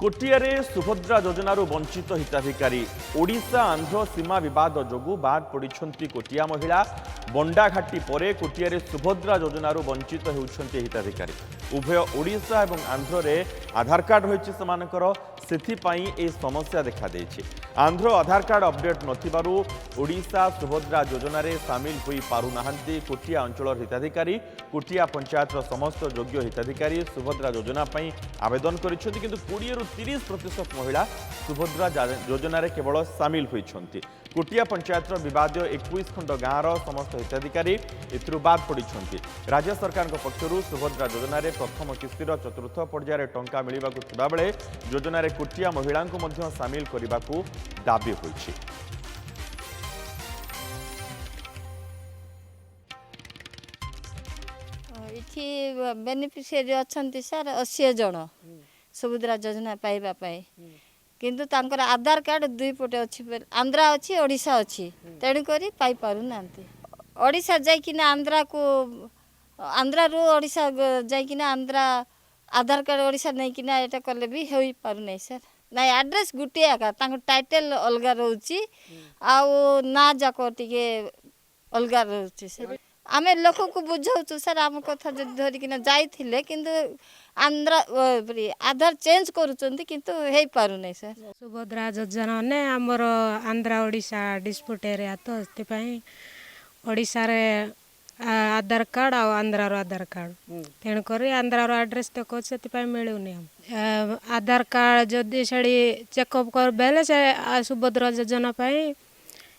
कोटियारे सुभद्रा योजनारू वंचित हिताधिकारी ओडिशा आंध्र सीमा विवाद जोगु बाद पड़िछंती कोटिया महिला बंडाघाटी परे कोटियारे सुभद्रा योजनारू वंचित होउछंती हिताधिकारी उभय ओडिशा एवं आंध्र रे आधार कार्ड होइछि समानकर सेथिपाई ए समस्या देखा देछि। आंध्र आधार कार्ड अपडेट नथिबारु ओडिशा सुभद्रा योजना रे शामिल होई पारु नाहंती कोटिया अंचल हिताधिकारी। कोटिया पंचायत समस्त योग्य हिताधिकारी सुभद्रा योजना पाई आवेदन करिछंती किंतु 20 रु 30% महिला सुभद्रा योजना रे केवल शामिल होइछंती। कोटिया पंचायत विवाद 21 खंड गाँवर समस्त हिताधिकारी एथुरु बाद पड़िछंती। राज्य सरकार पक्षरु सुभद्रा योजना रे प्रथम किस्तिर चतुर्थ पर्यायर टंका मिलिबाकु थिबा बेले योजना रे कोटिया महिला को मध्य शामिल करने दाबी होइछि। इथि बेनिफिशियरी अछंती सर 80 जन सुभद्रा योजना पाइबा पाए किंतु तांकर आधार कार्ड दुई पटे अछि आंध्रा अछि ओडिशा अछि तेणु करी पाई पारु नांती। ओडिशा जाय किना आंध्रा को आंध्रा रो ओडिशा जाय किना आंध्रा आधार कार्ड ओडिशा नै किना एटा करले भी होई पारु नै सर। ना एड्रेस गुटे आका तांको टाइटल अलगा रहउची आ ना जाको टिके अलगा रहउची सर। आमे लोक को बुझाउछु सर आम कथा धरि किना जाइथिले किंतु आंध्रा आधार चेंज करूचंती किंतु हेई पारु नै सर। सुभद्रा योजना ने हमर आंध्रा ओडिशा डिस्प्यूट एरिया तो स्ति पई ओडिशा रे आधार कार्ड आ आंध्रा रो आधार कार्ड तेण करी आंध्रा रो एड्रेस देखो से पई मिलुनी हम आधार कार्ड जदी सेडी चेकअप कर बेले से सुभद्रा योजना पई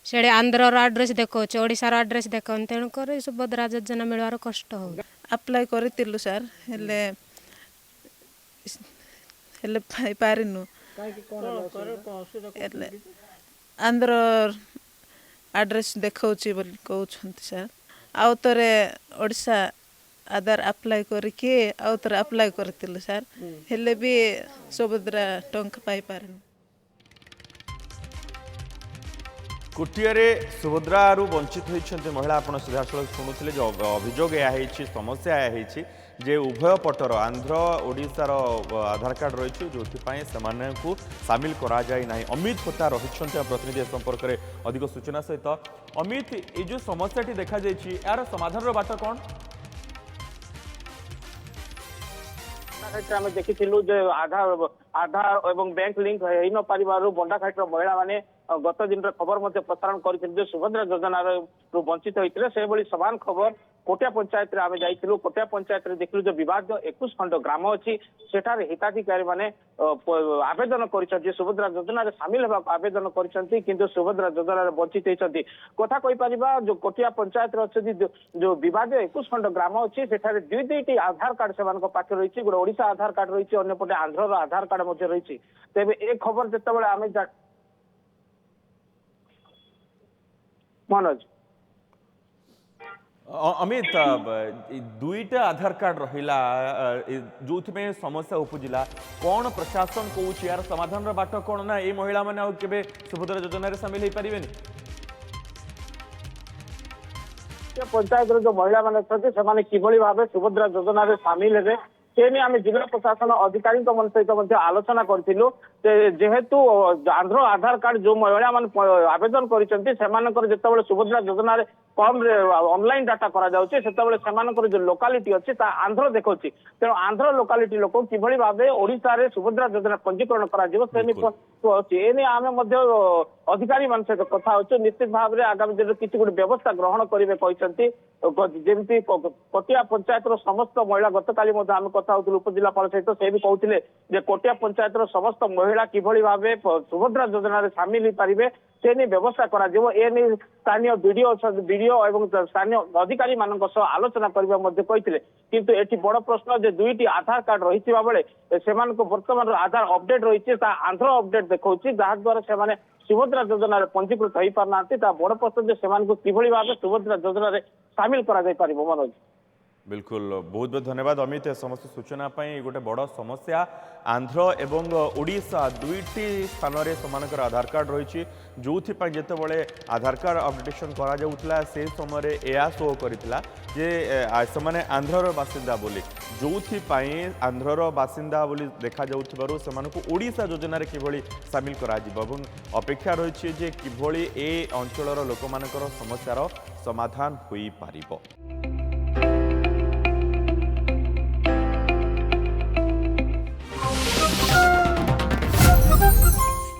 सेडी आंध्रा रो एड्रेस देखो ओडिशा रो एड्रेस देखो तेण करी सुभद्रा योजना मिलवार कष्ट हो। अप्लाई करतिलु सर हेले हेले पाई पारिनु हेले आंध्र एड्रेस देखौची बोली कहउछंती सर आउ तरे ओडिशा आधार अप्लाई करके आउ तरे अप्लाई करतिलु सर हेले भी सुभद्रा टंका पाई पारिनु। कोटियारे सुभद्रारू वंचित होइछंती महिला आपण सीधासलख शुणुथिले जो अभियोग या हेछि समस्या या हेछि जे उभय पटर आंध्र ओडिशार आधार कार्ड रही जो से सामिल करा जाय नाही। अमित होता रही प्रतिनिधि संपर्क में अधिक सूचना सहित अमित ये जो समस्या देखा जाइए यार समाधान बाट कौन आम देखी आधार आधार एवं बैंक लिंक हो न पार बंडाघाट महिला माने गत दिन खबर प्रसारण कर सुभद्रा योजना वंचित होते से भली समान खबर कोटिया पंचायत आम जाइलु। कोटिया पंचायत देखिलु जो विवाद 21 खंड ग्राम अच्छी सेठार हिताधिकारी माने आवेदन कर सुभद्रा योजना सामिल होगा आवेदन कर सुभद्रा योजना वंचित होती कथा कहीपर जो कोटिया पंचायत अच्छी जो विवाद 21 खंड ग्राम अच्छी सेठार दुईटी आधार कार्ड से पाखे रही गोटे ओडिशा आधार कार्ड रही अंपटे आंध्र आधार कार्ड रही तेज ए खबर जिते आम मनोज अमित दुईटा आधार कार्ड रहिला जो समस्या उपजिला कौन प्रशासन कौच यार समाधान बाट कौन ना ये महिला माने केबे सुभद्रा योजना रे शामिल हो पारे पंचायत जो महिला मैंने अच्छे किभली भाव सुभद्रा योजना रे शामिल हे से नहीं आम जिला प्रशासन अधिकारी सहित आलोचना करूँ जेहेतु आंध्र आधार कार्ड जो महिला मान आवेदन कर सुभद्रा योजना रे कम ऑनलाइन डाटा करा जाउछि सेतबेले सेमानकर जो लोकालिटी अछि ता आंध्र देखौछि तेणु आंध्र लोकालिटी लोक किभली भाबे ओडिसा रे सुभद्रा योजना पंजीकरण करा जिवो सेनि अछि एने आमे मध्ये अधिकारी मान से कथा होछु निश्चित भाव रे आगामी दिन किछि गुड व्यवस्था ग्रहण करिवे कहिसंती जेमती कोटिया पंचायत रो समस्त महिला गतकाली मध्ये आमे कथा होतु उपजिल्लापाल सहित से भी कहउथिले जे कोटिया पंचायत रो समस्त महिला किभली भाबे सुभद्रा योजना रे शामिल हो पारिबे से नहीं व्यवस्था करा जिवो एने स्थानीय वीडियो एवं स्थानीय अधिकारी मानक सह आलोचना करबा मध्ये कहिथिले किंतु एठी बड़ प्रश्न जे दुईटी आधार कार्ड रहिथिबा बेले सेमान को वर्तमान आधार अपडेट रहिछि ता आंध्र अपडेट देखौछि जहा द्वारा सेमाने सुभद्रा योजना रे पंजीकृत होई पारनांती ता बड़ प्रश्न जे सेमान को किभली भाबे सुभद्रा योजना रे शामिल करा जाय पारिबो मनोज। बिल्कुल बहुत बहुत धन्यवाद अमित ए समस्त सूचना पाई गोटे बड़ समस्या आंध्र एवं ओडिशा दुईटी स्थान में समानकर आधार कार्ड रही जो जितेबाला आधार कार्ड अपडेशन करा से समय यह शो करता जे से आंध्रर बासिंदा बोली जो आंध्रर बासिंदा बोली देखा जाउथिबारु सेमानकु ओडिशा योजन किभली सामिल करा एवं अपेक्षा रही जे किभली ए अंचलर लोकमानकर समस्यार समाधान होई पारिबो।